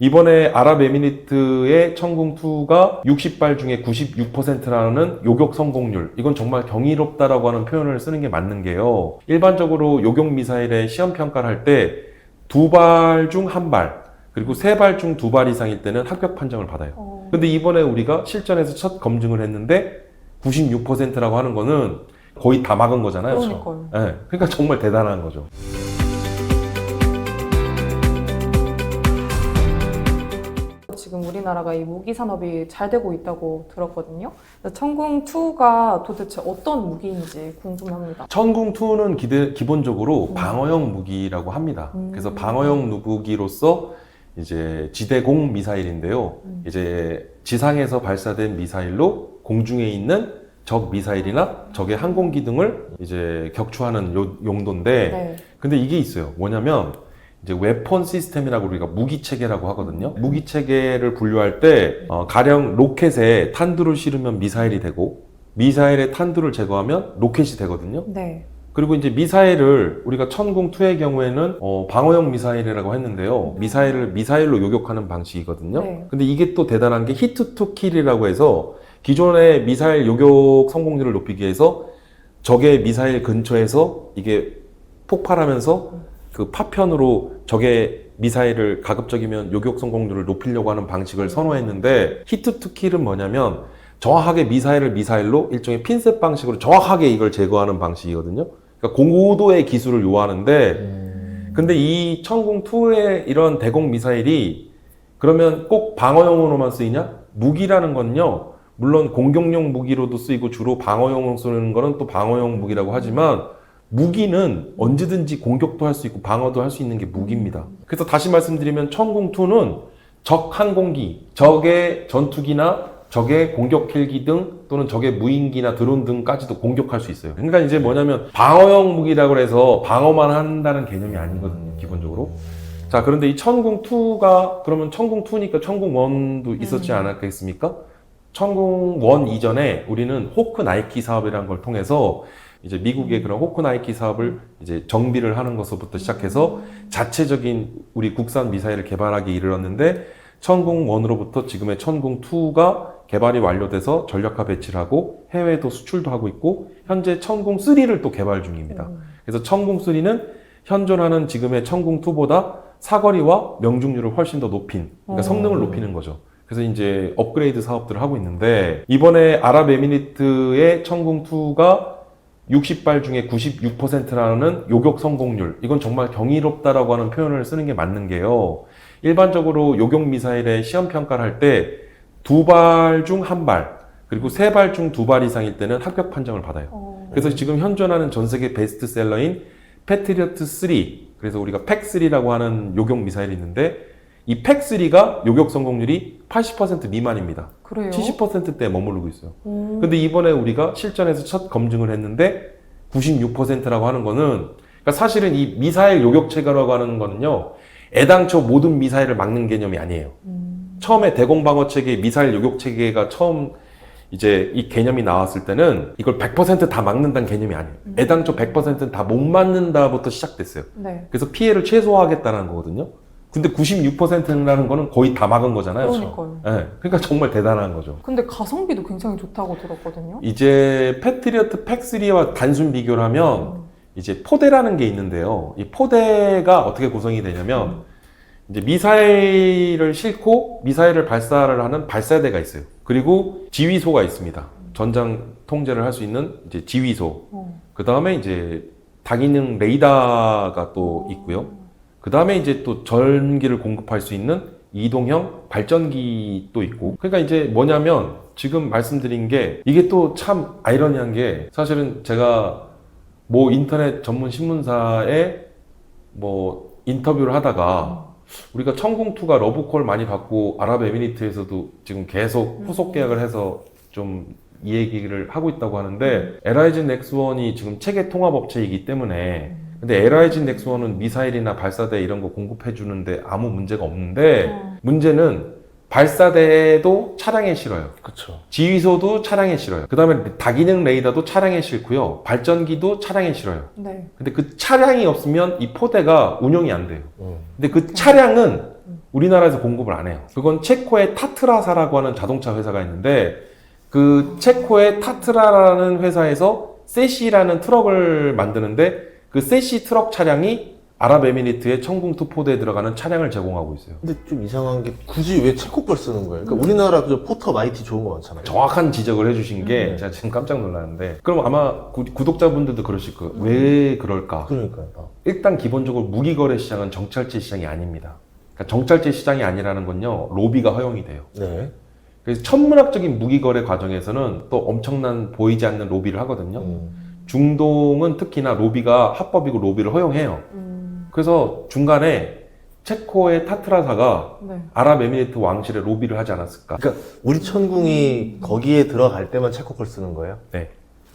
이번에 아랍에미리트의 천궁2가 60발 중에 96%라는 요격 성공률, 이건 정말 경이롭다라고 하는 표현을 쓰는 게 맞는 게요. 일반적으로 요격 미사일의 시험 평가를 할 때 2발 중 1발, 그리고 3발 중 2발 이상일 때는 합격 판정을 받아요. 근데 이번에 우리가 실전에서 첫 검증을 했는데 96%라고 하는 거는 거의 다 막은 거잖아요. 그러니까요. 네, 그러니까 정말 대단한 거죠. 지금 우리나라가 이 무기 산업이 잘 되고 있다고 들었거든요. 천궁2가 도대체 어떤 무기인지 궁금합니다. 천궁2는 기본적으로 방어형 무기라고 합니다. 그래서 방어형 무기로서 이제 지대공 미사일인데요. 이제 지상에서 발사된 미사일로 공중에 있는 적 미사일이나 적의 항공기 등을 이제 격추하는 용도인데, 네. 근데 이게 있어요. 뭐냐면 이제 웨폰 시스템이라고 우리가 무기 체계라고 하거든요. 무기 체계를 분류할 때 가령 로켓에 탄두를 실으면 미사일이 되고, 미사일에 탄두를 제거하면 로켓이 되거든요. 네. 그리고 이제 미사일을 우리가 천궁2의 경우에는 방어형 미사일이라고 했는데요. 미사일을 미사일로 요격하는 방식이거든요. 네. 근데 이게 또 대단한 게 히트 투 킬이라고 해서 기존의 미사일 요격 성공률을 높이기 위해서 적의 미사일 근처에서 이게 폭발하면서 그 파편으로 적의 미사일을 가급적이면 요격 성공률을 높이려고 하는 방식을 선호했는데, 히트 투 킬은 뭐냐면 정확하게 미사일을 미사일로 일종의 핀셋 방식으로 정확하게 이걸 제거하는 방식이거든요. 그러니까 고도의 기술을 요하는데, 근데 이 천궁2의 이런 대공 미사일이 그러면 꼭 방어용으로만 쓰이냐? 무기라는 건요, 물론 공격용 무기로도 쓰이고 주로 방어용으로 쓰는 거는 또 방어용 무기라고 하지만, 무기는 언제든지 공격도 할 수 있고 방어도 할 수 있는 게 무기입니다. 그래서 다시 말씀드리면 천궁2는 적 항공기, 적의 전투기나 적의 공격 헬기 등 또는 적의 무인기나 드론 등까지도 공격할 수 있어요. 그러니까 이제 뭐냐면 방어형 무기라고 해서 방어만 한다는 개념이 아니거든요, 기본적으로. 자, 그런데 이 천궁2가 그러면 천궁2니까 천궁1도 있었지 않았겠습니까? 천궁1 이전에 우리는 호크 나이키 사업이라는 걸 통해서 이제 미국의 그런 호크 나이키 사업을 이제 정비를 하는 것부터 시작해서 자체적인 우리 국산 미사일을 개발하기 이르렀는데, 천궁1으로부터 지금의 천궁2가 개발이 완료돼서 전력화 배치를 하고 해외에도 수출도 하고 있고, 현재 천궁3를 또 개발 중입니다. 그래서 천궁3는 현존하는 지금의 천궁2보다 사거리와 명중률을 훨씬 더 높인, 그러니까 성능을 높이는 거죠. 그래서 이제 업그레이드 사업들을 하고 있는데, 이번에 아랍에미리트의 천궁2가 60발 중에 96%라는 요격 성공률, 이건 정말 경이롭다라고 하는 표현을 쓰는 게 맞는 게요. 일반적으로 요격 미사일의 시험 평가를 할 때 2발 중 1발, 그리고 3발 중 2발 이상일 때는 합격 판정을 받아요. 그래서 지금 현존하는 전 세계 베스트셀러인 패트리어트 3, 그래서 우리가 팩3라고 하는 요격 미사일이 있는데, 이 팩3가 요격 성공률이 80% 미만입니다. 그래요? 70%대에 머무르고 있어요. 근데 이번에 우리가 실전에서 첫 검증을 했는데 96%라고 하는 거는, 그러니까 사실은 이 미사일 요격 체계라고 하는 거는요, 애당초 모든 미사일을 막는 개념이 아니에요. 처음에 대공방어 체계, 미사일 요격 체계가 처음 이제 이 개념이 나왔을 때는 이걸 100% 다 막는다는 개념이 아니에요. 애당초 100%는 다 못 맞는다부터 시작됐어요. 네. 그래서 피해를 최소화하겠다는 거거든요. 근데 96%라는 거는 거의 다 막은 거잖아요. 그러니까요. 네, 그러니까 정말 대단한 거죠. 근데 가성비도 굉장히 좋다고 들었거든요. 이제 패트리어트 팩3와 단순 비교를 하면 이제 포대라는 게 있는데요. 이 포대가 어떻게 구성이 되냐면 이제 미사일을 싣고 미사일을 발사를 하는 발사대가 있어요. 그리고 지휘소가 있습니다. 전장 통제를 할 수 있는 이제 지휘소. 그 다음에 이제 다기능 레이더가 또 있고요. 그 다음에 이제 또 전기를 공급할 수 있는 이동형 발전기 또 있고. 그러니까 이제 뭐냐면 지금 말씀드린 게 이게 또 참 아이러니한 게, 사실은 제가 뭐 인터넷 전문 신문사에 뭐 인터뷰를 하다가 우리가 천궁2가 러브콜 많이 받고 아랍에미리트에서도 지금 계속 후속 계약을 해서 좀 이 얘기를 하고 있다고 하는데, LIG 넥스1이 지금 체계 통합 업체이기 때문에, 근데 LIG 넥스1은 미사일이나 발사대 이런 거 공급해 주는데 아무 문제가 없는데, 문제는 발사대도 차량에 실어요. 그렇죠. 지휘소도 차량에 실어요. 그 다음에 다기능 레이더도 차량에 실고요. 발전기도 차량에 실어요. 네. 근데 그 차량이 없으면 이 포대가 운영이 안 돼요. 근데 그 차량은 우리나라에서 공급을 안 해요. 그건 체코의 타트라사라고 하는 자동차 회사가 있는데 그 체코의 타트라라는 회사에서 세시라는 트럭을 만드는데 그 세시 트럭 차량이 아랍에미리트의 청궁2 포대에 들어가는 차량을 제공하고 있어요. 근데 좀 이상한 게 굳이 왜 체코 걸 쓰는 거예요? 그러니까 우리나라 그 포터 마이티 좋은 거 많잖아요. 정확한 지적을 해주신 게 제가 지금 깜짝 놀랐는데 그럼 아마 구독자분들도 그러실 거예요. 왜 그럴까? 그러니까요. 일단 기본적으로 무기거래 시장은 정찰제 시장이 아닙니다. 그러니까 정찰제 시장이 아니라는 건요. 로비가 허용이 돼요. 네. 그래서 천문학적인 무기거래 과정에서는 또 엄청난 보이지 않는 로비를 하거든요. 중동은 특히나 로비가 합법이고 로비를 허용해요. 그래서 중간에 체코의 타트라사가 네. 아랍에미리트 왕실에 로비를 하지 않았을까? 그러니까 우리 천궁이 거기에 들어갈 때만 체코 걸 쓰는 거예요? 네.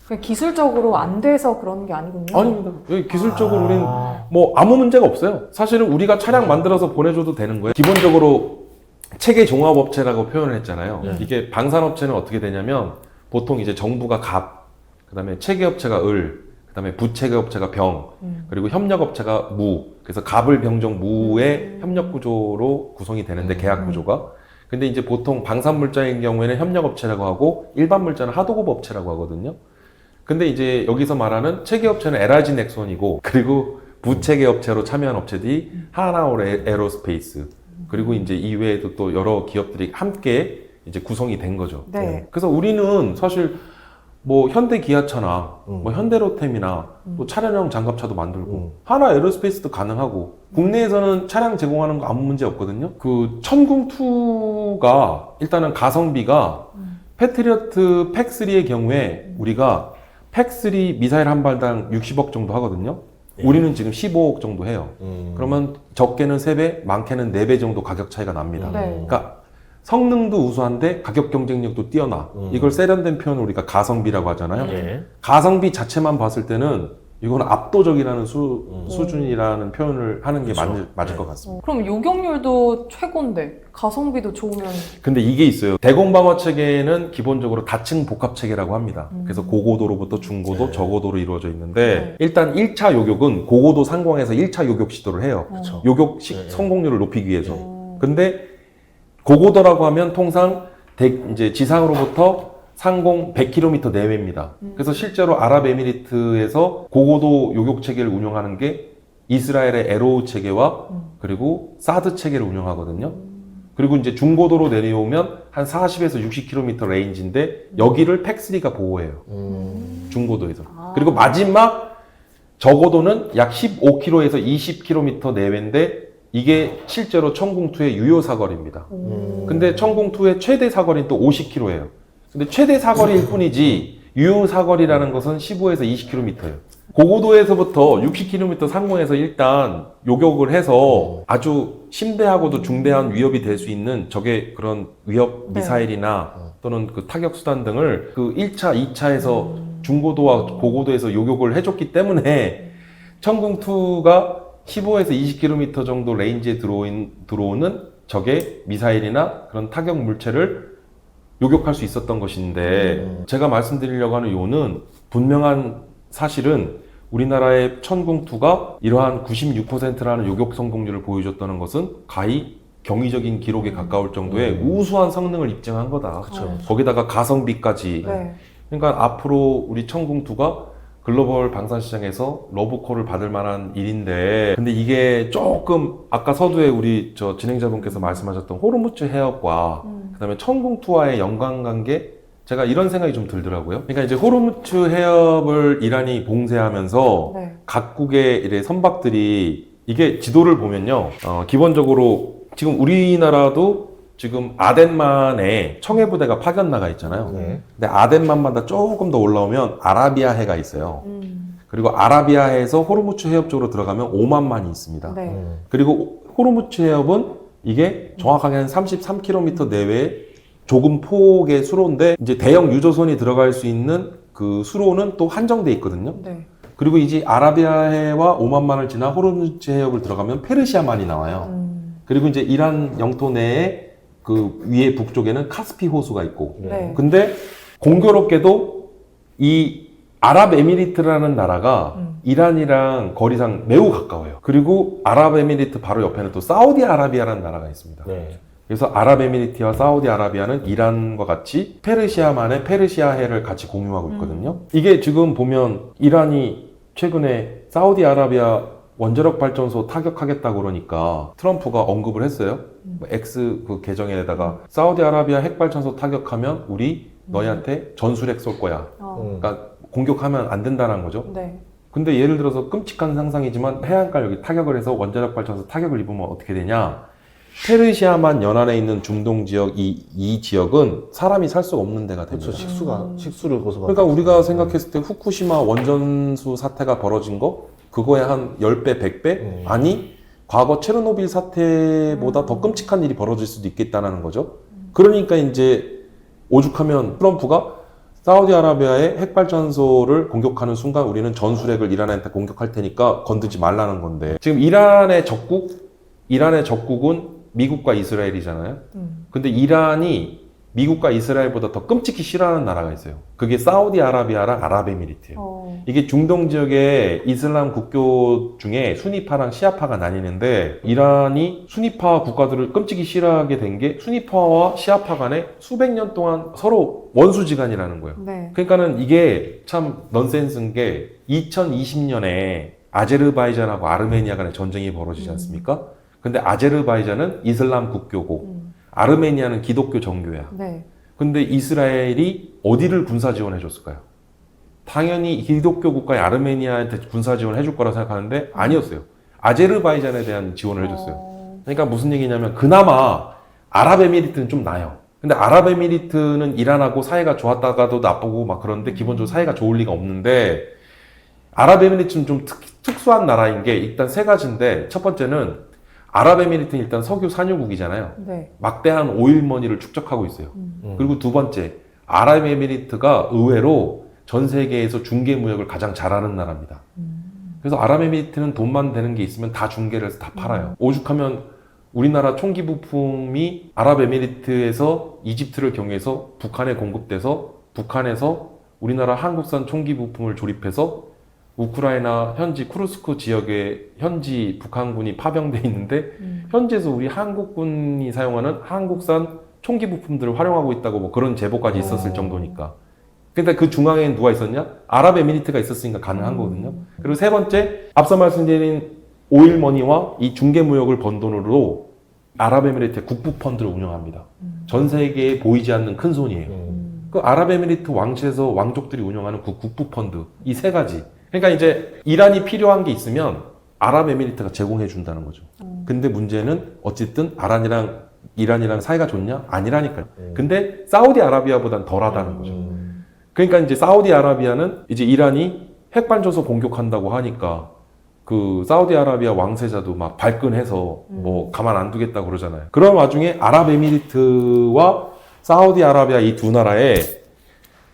그냥 기술적으로 안 돼서 그런 게 아니군요. 아닙니다. 여기 기술적으로 우리는 뭐 아무 문제가 없어요. 사실은 우리가 차량 만들어서 보내줘도 되는 거예요. 기본적으로 체계 종합업체라고 표현을 했잖아요. 이게 방산업체는 어떻게 되냐면 보통 이제 정부가 갑, 그다음에 체계업체가 을, 그다음에 부체계업체가 병, 그리고 협력업체가 무. 그래서 갑을 병정 무의 협력 구조로 구성이 되는데 계약 구조가. 근데 이제 보통 방산물자인 경우에는 협력업체라고 하고 일반 물자는 하도급업체라고 하거든요. 근데 이제 여기서 말하는 체계업체는 LRG 넥손이고 그리고 부체계업체로 참여한 업체들이 하나올 에어로스페이스 그리고 이제 이외에도 또 여러 기업들이 함께 이제 구성이 된 거죠. 네. 그래서 우리는 사실 뭐 현대기아차나 뭐 현대로템이나 또 차량용 장갑차도 만들고 하나 에어로스페이스도 가능하고 국내에서는 차량 제공하는 거 아무 문제 없거든요. 그 천궁2가 일단은 가성비가 패트리어트 팩3의 경우에 우리가 팩3 미사일 한 발당 60억 정도 하거든요. 우리는 지금 15억 정도 해요. 그러면 적게는 3배, 많게는 4배 정도 가격 차이가 납니다. 네. 그러니까 성능도 우수한데 가격 경쟁력도 뛰어나. 이걸 세련된 표현을 우리가 가성비라고 하잖아요. 예. 가성비 자체만 봤을 때는 이건 압도적이라는 수준이라는 표현을 하는 게 맞을 것 같습니다. 그럼 요격률도 최고인데 가성비도 좋으면 근데 이게 있어요. 대공방어 체계는 기본적으로 다층 복합 체계라고 합니다. 그래서 고고도로부터 중고도, 네. 저고도로 이루어져 있는데 일단 1차 요격은 고고도 상공에서 1차 요격 시도를 해요. 그렇죠. 요격 네. 성공률을 높이기 위해서. 근데 고고도라고 하면 통상 이제 지상으로부터 상공 100km 내외입니다. 그래서 실제로 아랍에미리트에서 고고도 요격 체계를 운영하는 게 이스라엘의 에로우 체계와 그리고 사드 체계를 운영하거든요. 그리고 이제 중고도로 내려오면 한 40에서 60km 레인지인데 여기를 팩3가 보호해요. 중고도에서. 그리고 마지막 저고도는 약 15km에서 20km 내외인데 이게 실제로 천궁2의 유효 사거리입니다. 근데 천궁2의 최대 사거리는 또 50km예요. 근데 최대 사거리일 뿐이지 유효 사거리라는 것은 15에서 20km예요. 고고도에서부터 60km 상공에서 일단 요격을 해서 아주 심대하고도 중대한 위협이 될 수 있는 적의 그런 위협 미사일이나 또는 그 타격 수단 등을 그 1차, 2차에서 중고도와 고고도에서 요격을 해줬기 때문에 천궁2가 15에서 20km 정도 레인지에 들어오는 적의 미사일이나 그런 타격 물체를 요격할 수 있었던 것인데 제가 말씀드리려고 하는 이유는 분명한 사실은 우리나라의 천궁2가 이러한 96%라는 요격 성공률을 보여줬다는 것은 가히 경이적인 기록에 가까울 정도의 우수한 성능을 입증한 거다. 그쵸. 거기다가 가성비까지. 네. 그러니까 앞으로 우리 천궁2가 글로벌 방산시장에서 러브콜을 받을 만한 일인데 근데 이게 조금 아까 서두에 우리 저 진행자분께서 말씀하셨던 호르무즈 해협과 그다음에 천궁2와의 연관관계 제가 이런 생각이 좀 들더라고요. 그러니까 이제 호르무즈 해협을 이란이 봉쇄하면서 네. 각국의 이래 선박들이 이게 지도를 보면요. 기본적으로 지금 우리나라도 지금 아덴만에 청해부대가 파견 나가 있잖아요. 네. 근데 아덴만마다 조금 더 올라오면 아라비아해가 있어요. 그리고 아라비아해에서 호르무즈 해협 쪽으로 들어가면 오만만이 있습니다. 네. 그리고 호르무즈 해협은 이게 정확하게 한 33km 내외의 조금 폭의 수로인데 이제 대형 유조선이 들어갈 수 있는 그 수로는 또 한정돼 있거든요. 네. 그리고 이제 아라비아해와 오만만을 지나 호르무즈 해협을 들어가면 페르시아만이 나와요. 그리고 이제 이란 영토 내에 그 위에 북쪽에는 카스피 호수가 있고 네. 근데 공교롭게도 이 아랍에미리트라는 나라가 이란이랑 거리상 매우 가까워요. 그리고 아랍에미리트 바로 옆에는 또 사우디아라비아라는 나라가 있습니다. 네. 그래서 아랍에미리트와 사우디아라비아는 이란과 같이 페르시아만의 페르시아해를 같이 공유하고 있거든요. 이게 지금 보면 이란이 최근에 사우디아라비아 원자력 발전소 타격하겠다고 그러니까 트럼프가 언급을 했어요. X 그 계정에다가 사우디아라비아 핵발전소 타격하면 우리 너희한테 전술핵 쏠 거야. 그러니까 공격하면 안 된다는 거죠. 네. 근데 예를 들어서 끔찍한 상상이지만 해안가 여기 타격을 해서 원자력 발전소 타격을 입으면 어떻게 되냐? 페르시아만 연안에 있는 중동 지역 이 지역은 사람이 살 수 없는 데가 됩니다. 그렇죠. 식수를 거서. 그러니까 우리가 생각했을 때 후쿠시마 원전수 사태가 벌어진 거 그거에 한 10배, 100배? 아니 과거 체르노빌 사태보다 더 끔찍한 일이 벌어질 수도 있겠다는 거죠. 그러니까 이제 오죽하면 트럼프가 사우디아라비아의 핵발전소를 공격하는 순간 우리는 전술핵을 이란한테 공격할 테니까 건드지 말라는 건데 지금 이란의 적국은 미국과 이스라엘이잖아요. 근데 이란이 미국과 이스라엘보다 더 끔찍히 싫어하는 나라가 있어요. 그게 사우디아라비아랑 아랍에미리트예요. 이게 중동 지역의 이슬람 국교 중에 수니파랑 시아파가 나뉘는데 이란이 수니파 국가들을 끔찍이 싫어하게 된 게 수니파와 시아파 간에 수백 년 동안 서로 원수지간이라는 거예요. 네. 그러니까는 이게 참 넌센스인 게 2020년에 아제르바이잔하고 아르메니아 간의 전쟁이 벌어지지 않습니까? 근데 아제르바이잔은 이슬람 국교고 아르메니아는 기독교 정교야. 네. 근데 이스라엘이 어디를 군사 지원해 줬을까요? 당연히 기독교 국가의 아르메니아한테 군사 지원을 해줄 거라 생각하는데 아니었어요. 아제르바이잔에 대한 지원을 해줬어요. 그러니까 무슨 얘기냐면 그나마 아랍에미리트는 좀 나아요. 근데 아랍에미리트는 이란하고 사이가 좋았다가도 나쁘고 막 그런데 기본적으로 사이가 좋을 리가 없는데 아랍에미리트는 좀 특수한 나라인 게 일단 세 가지인데 첫 번째는 아랍에미리트는 일단 석유 산유국이잖아요. 네. 막대한 오일머니를 축적하고 있어요. 그리고 두 번째, 아랍에미리트가 의외로 전 세계에서 중개무역을 가장 잘하는 나라입니다. 그래서 아랍에미리트는 돈만 되는 게 있으면 다 중개를 해서 다 팔아요. 오죽하면 우리나라 총기 부품이 아랍에미리트에서 이집트를 경유해서 북한에 공급돼서 북한에서 우리나라 한국산 총기 부품을 조립해서 우크라이나 현지 쿠르스크 지역에 현지 북한군이 파병돼 있는데 현지에서 우리 한국군이 사용하는 한국산 총기 부품들을 활용하고 있다고 뭐 그런 제보까지 있었을 정도니까. 근데 그 중앙에 누가 있었냐? 아랍에미리트가 있었으니까 가능한 거거든요. 그리고 세 번째, 앞서 말씀드린 오일머니와 이 중개무역을 번 돈으로 아랍에미리트의 국부펀드를 운영합니다. 전 세계에 보이지 않는 큰 손이에요. 그 아랍에미리트 왕실에서 왕족들이 운영하는 그 국부펀드, 이 세 가지. 그러니까 이제 이란이 필요한 게 있으면 아랍에미리트가 제공해 준다는 거죠. 근데 문제는 어쨌든 이란이랑 사이가 좋냐? 아니라니까요. 근데 사우디아라비아보단 덜하다는 거죠. 그러니까 이제 사우디아라비아는 이제 이란이 핵발전소 공격한다고 하니까 그 사우디아라비아 왕세자도 막 발끈해서 뭐 가만 안 두겠다고 그러잖아요. 그런 와중에 아랍에미리트와 사우디아라비아 이 두 나라에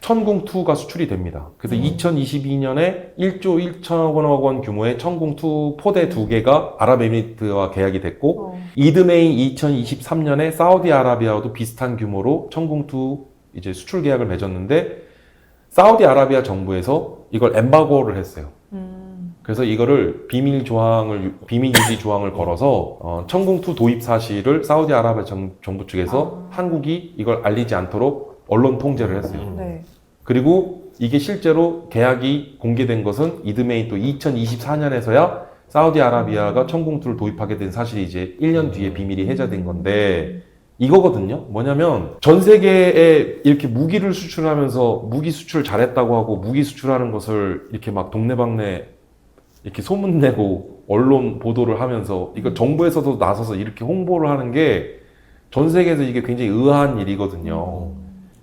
천궁2가 수출이 됩니다. 그래서 2022년에 1조 1천억 원 규모의 천궁2 포대 2개가 아랍에미리트와 계약이 됐고 이듬해인 2023년에 사우디아라비아와도 비슷한 규모로 천궁2 이제 수출 계약을 맺었는데 사우디아라비아 정부에서 이걸 엠바고를 했어요. 그래서 이거를 비밀 유지 조항을 걸어서 천궁2 도입 사실을 사우디아라비아 정부 측에서 한국이 이걸 알리지 않도록 언론 통제를 했어요. 네. 그리고 이게 실제로 계약이 공개된 것은 이듬해인 또 2024년에서야 사우디아라비아가 천궁2를 도입하게 된 사실이 이제 1년 뒤에 비밀이 해제된 건데 이거거든요. 뭐냐면 전 세계에 이렇게 무기를 수출하면서 무기 수출 잘했다고 하고 무기 수출하는 것을 이렇게 막 동네방네 이렇게 소문내고 언론 보도를 하면서 이거 정부에서도 나서서 이렇게 홍보를 하는 게 전 세계에서 이게 굉장히 의아한 일이거든요.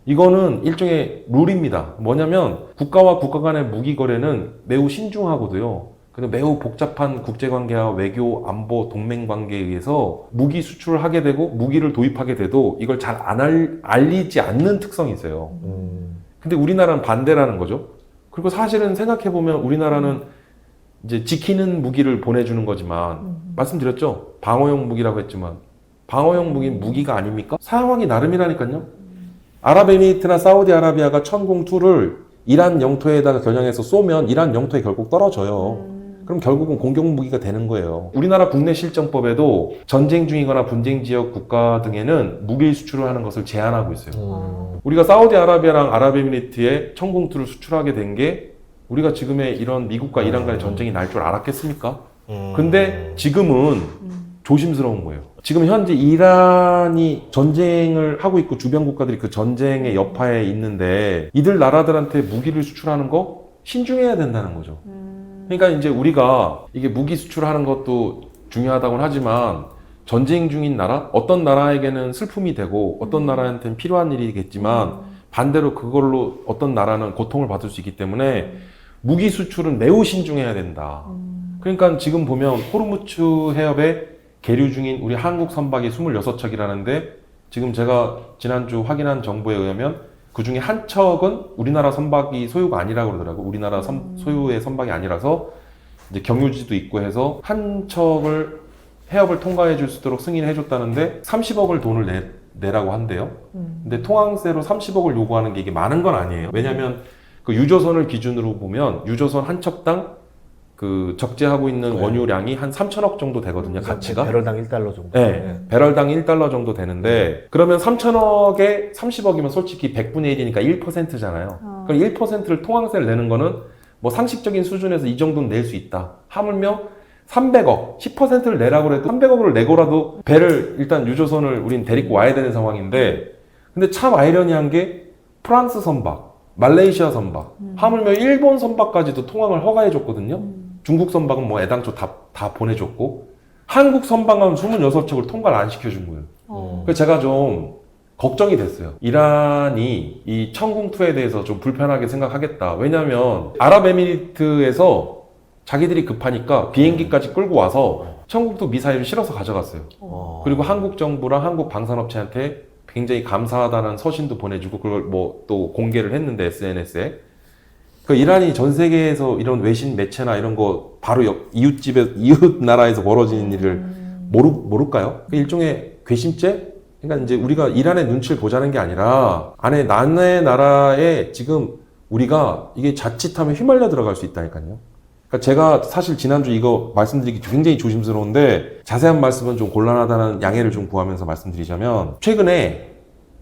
이거는 일종의 룰입니다. 뭐냐면 국가와 국가 간의 무기 거래는 매우 신중하고도요. 근데 매우 복잡한 국제관계와 외교, 안보, 동맹 관계에 의해서 무기 수출을 하게 되고 무기를 도입하게 돼도 이걸 잘 안 알리지 않는 특성이 있어요. 근데 우리나라는 반대라는 거죠. 그리고 사실은 생각해보면 우리나라는 이제 지키는 무기를 보내주는 거지만 말씀드렸죠. 방어용 무기라고 했지만 방어용 무기는 무기가 아닙니까? 사용하기 나름이라니까요. 아랍에미리트나 사우디아라비아가 천궁2를 이란 영토에다가 겨냥해서 쏘면 이란 영토에 결국 떨어져요. 그럼 결국은 공격 무기가 되는 거예요. 우리나라 국내 실정법에도 전쟁 중이거나 분쟁 지역 국가 등에는 무기 수출을 하는 것을 제한하고 있어요. 우리가 사우디아라비아랑 아랍에미리트에 천궁투를 수출하게 된 게 우리가 지금의 이런 미국과 이란 간의 전쟁이 날 줄 알았겠습니까? 근데 지금은 조심스러운 거예요. 지금 현재 이란이 전쟁을 하고 있고 주변 국가들이 그 전쟁의 여파에 있는데 이들 나라들한테 무기를 수출하는 거 신중해야 된다는 거죠. 그러니까 이제 우리가 이게 무기 수출하는 것도 중요하다고는 하지만 전쟁 중인 나라, 어떤 나라에게는 슬픔이 되고 어떤 나라한테는 필요한 일이겠지만 반대로 그걸로 어떤 나라는 고통을 받을 수 있기 때문에 무기 수출은 매우 신중해야 된다. 그러니까 지금 보면 호르무즈 해협에 계류 중인 우리 한국 선박이 26척이라는데 지금 제가 지난주 확인한 정보에 의하면 그 중에 한 척은 우리나라 선박이 소유가 아니라고 그러더라고요. 우리나라 소유의 선박이 아니라서 이제 경유지도 있고 해서 한 척을 해협을 통과해 줄 수 있도록 승인해 줬다는데 30억을 돈을 내라고 한대요. 근데 통항세로 30억을 요구하는 게 이게 많은 건 아니에요. 왜냐면 그 유조선을 기준으로 보면 유조선 한 척당 그 적재하고 있는 원유량이 한 3천억 정도 되거든요, 가치가. 배럴당 1달러 정도. 네, 배럴당 1달러 정도 되는데 그러면 3천억에 30억이면 솔직히 100분의 1이니까 1%잖아요. 그럼 1%를 통항세를 내는 거는 뭐 상식적인 수준에서 이 정도는 낼 수 있다. 하물며 300억, 10%를 내라고 해도 300억을 내고라도 배를 일단 유조선을 우린 데리고 와야 되는 상황인데 근데 참 아이러니한 게 프랑스 선박, 말레이시아 선박, 하물며 일본 선박까지도 통항을 허가해 줬거든요. 중국 선박은 뭐 애당초 다 보내줬고 한국 선박은 26척을 통과를 안 시켜준 거예요. 그래서 제가 좀 걱정이 됐어요. 이란이 이 천궁2에 대해서 좀 불편하게 생각하겠다. 왜냐하면 아랍에미리트에서 자기들이 급하니까 비행기까지 끌고 와서 천궁2 미사일을 실어서 가져갔어요. 그리고 한국 정부랑 한국 방산업체한테 굉장히 감사하다는 서신도 보내주고 그걸 뭐 또 공개를 했는데 SNS에 그 이란이 전 세계에서 이런 외신 매체나 이런 거 바로 이웃 나라에서 벌어지는 일을 모를까요? 그 일종의 괘씸죄? 그러니까 이제 우리가 이란의 눈치를 보자는 게 아니라 남의 나라에 지금 우리가 이게 자칫하면 휘말려 들어갈 수 있다니까요. 그러니까 제가 사실 지난주 이거 말씀드리기 굉장히 조심스러운데 자세한 말씀은 좀 곤란하다는 양해를 좀 구하면서 말씀드리자면 최근에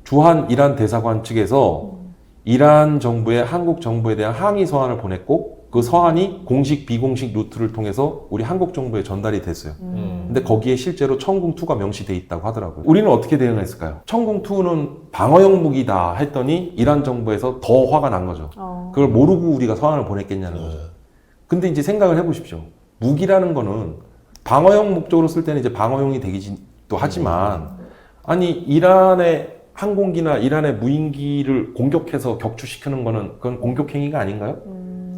주한 이란 대사관 측에서 이란 정부에 한국 정부에 대한 항의 서한을 보냈고 그 서한이 공식 비공식 루트를 통해서 우리 한국 정부에 전달이 됐어요. 근데 거기에 실제로 천궁2가 명시돼 있다고 하더라고요. 우리는 어떻게 대응했을까요? 천궁2는 방어용 무기다 했더니 이란 정부에서 더 화가 난 거죠. 그걸 모르고 우리가 서한을 보냈겠냐는 거죠. 근데 이제 생각을 해보십시오. 무기라는 거는 방어용 목적으로 쓸 때는 이제 방어용이 되기도 하지만 아니 이란의 항공기나 이란의 무인기를 공격해서 격추시키는 거는 그건 공격행위가 아닌가요?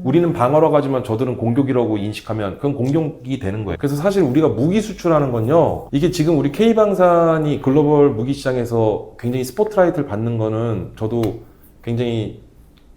우리는 방어라고 하지만 저들은 공격이라고 인식하면 그건 공격이 되는 거예요. 그래서 사실 우리가 무기 수출하는 건요. 이게 지금 우리 K방산이 글로벌 무기 시장에서 굉장히 스포트라이트를 받는 거는 저도 굉장히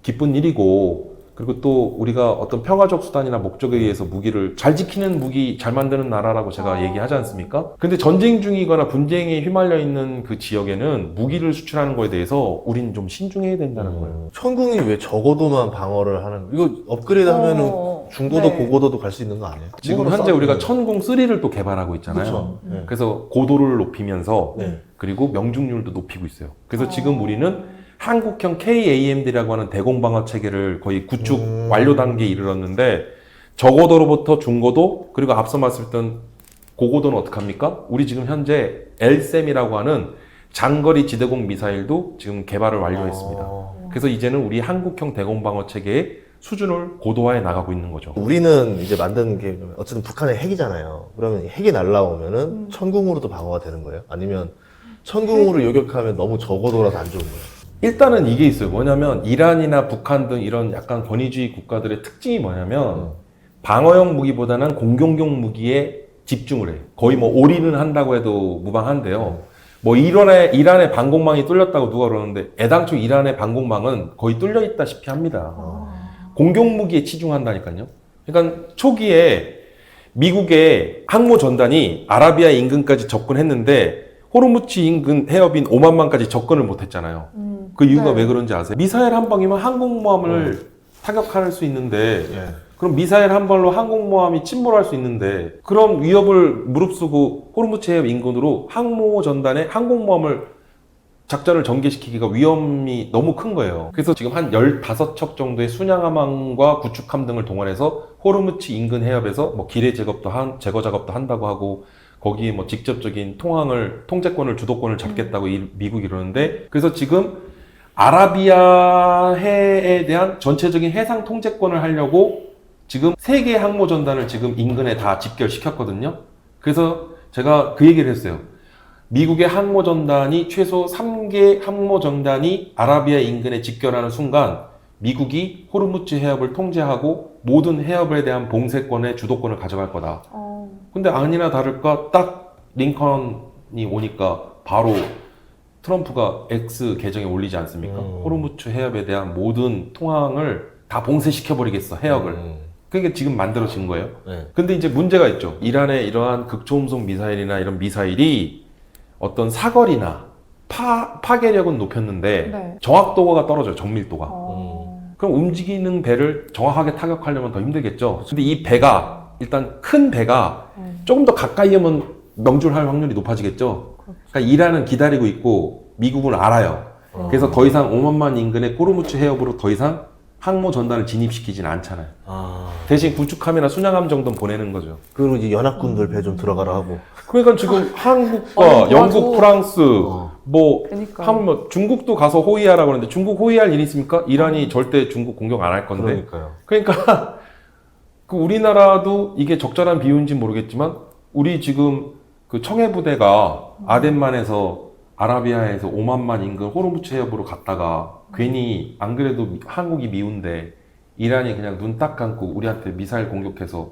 기쁜 일이고 그리고 또 우리가 어떤 평화적 수단이나 목적에 의해서 무기를 잘 지키는 무기 잘 만드는 나라라고 제가 얘기하지 않습니까? 근데 전쟁 중이거나 분쟁에 휘말려 있는 그 지역에는 무기를 수출하는 거에 대해서 우린 좀 신중해야 된다는 거예요. 천궁이 왜 적어도만 방어를 하는 이거 업그레이드 하면은 중고도 네. 고고도도 갈 수 있는 거 아니에요? 지금 현재 우리가 천궁3를 또 개발하고 있잖아요. 그렇죠. 네. 그래서 고도를 높이면서 네. 그리고 명중률도 높이고 있어요. 그래서 지금 우리는 한국형 KAMD라고 하는 대공방어 체계를 거의 구축 완료 단계에 이르렀는데 저고도로부터 중고도 그리고 앞서 말씀드렸던 고고도는 어떡합니까? 우리 지금 현재 LSAM이라고 하는 장거리 지대공 미사일도 지금 개발을 완료했습니다. 그래서 이제는 우리 한국형 대공방어 체계의 수준을 고도화해 나가고 있는 거죠. 우리는 이제 만드는 게 어쨌든 북한의 핵이잖아요. 그러면 핵이 날라오면은 천궁으로도 방어가 되는 거예요? 아니면 천궁으로 요격하면 너무 저고도라서 안 좋은 거예요? 일단은 이게 있어요. 뭐냐면 이란이나 북한 등 이런 약간 권위주의 국가들의 특징이 뭐냐면 방어용 무기보다는 공격용 무기에 집중을 해요. 거의 뭐 올인은 한다고 해도 무방한데요. 뭐 이란의 방공망이 뚫렸다고 누가 그러는데 애당초 이란의 방공망은 거의 뚫려 있다시피 합니다. 공격 무기에 치중한다니까요. 그러니까 초기에 미국의 항모 전단이 아라비아 인근까지 접근했는데 호르무즈 인근 해협인 오만만까지 접근을 못했잖아요. 그 이유가 네. 왜 그런지 아세요? 미사일 한 방이면 항공모함을 타격할 수 있는데 예. 그럼 미사일 한 발로 항공모함이 침몰할 수 있는데 그럼 위협을 무릅쓰고 호르무즈 해협 인근으로 항모 전단에 항공모함을 작전을 전개시키기가 위험이 너무 큰 거예요. 그래서 지금 한 15척 정도의 순양함함과 구축함 등을 동원해서 호르무즈 인근 해협에서 뭐 기뢰 제거 작업도 한다고 하고 거기에 뭐 직접적인 통제권을 주도권을 잡겠다고 미국이 이러는데 그래서 지금 아라비아 해에 대한 전체적인 해상 통제권을 하려고 지금 3개의 항모 전단을 지금 인근에 다 집결시켰거든요. 그래서 제가 그 얘기를 했어요. 미국의 항모 전단이 최소 3개 항모 전단이 아라비아 인근에 집결하는 순간 미국이 호르무즈 해협을 통제하고 모든 해협에 대한 봉쇄권의 주도권을 가져갈 거다. 근데 아니나 다를까 딱 링컨이 오니까 바로 트럼프가 X 계정에 올리지 않습니까? 호르무즈 해협에 대한 모든 통항을 다 봉쇄시켜버리겠어, 해역을. 그게 지금 만들어진 거예요. 네. 근데 이제 문제가 있죠. 이란의 이러한 극초음속 미사일이나 이런 미사일이 어떤 사거리나 파괴력은 높였는데 네. 정확도가 떨어져요. 정밀도가. 어. 그럼 움직이는 배를 정확하게 타격하려면 더 힘들겠죠. 근데 이 배가 일단 큰 배가 조금 더 가까이 오면 명중할 확률이 높아지겠죠. 그러니까 이란은 기다리고 있고 미국은 알아요. 그래서 더 이상 오만만 인근의 호르무즈 해협으로 더 이상 항모 전단을 진입시키지는 않잖아요. 대신 구축함이나 순양함 정도는 보내는 거죠. 그리고 이제 연합군들 배 좀 들어가라 하고. 그러니까 지금 한국과 도와줘. 영국, 프랑스, 뭐, 그러니까. 하면 뭐 중국도 가서 호위하라고 하는데 중국 호위할 일이 있습니까? 이란이 절대 중국 공격 안 할 건데. 그러니까요. 그러니까 그 우리나라도 이게 적절한 비유인지 모르겠지만 우리 지금 그 청해 부대가 아덴만에서 아라비아에서 오만만 인근 호르무즈 해협으로 갔다가 괜히 안 그래도 한국이 미운데 이란이 그냥 눈 딱 감고 우리한테 미사일 공격해서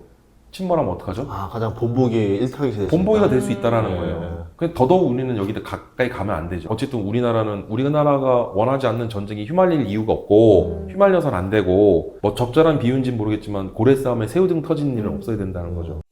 침몰하면 어떡하죠? 가장 본보기의 일타깃이 본보기가 될 수 있다라는 네. 거예요. 그래서 더더욱 우리는 여기다 가까이 가면 안 되죠. 어쨌든 우리나라가 원하지 않는 전쟁이 휘말릴 이유가 없고 휘말려서는 안 되고 뭐 적절한 비유인지는 모르겠지만 고래 싸움에 새우등 터지는 일은 없어야 된다는 거죠.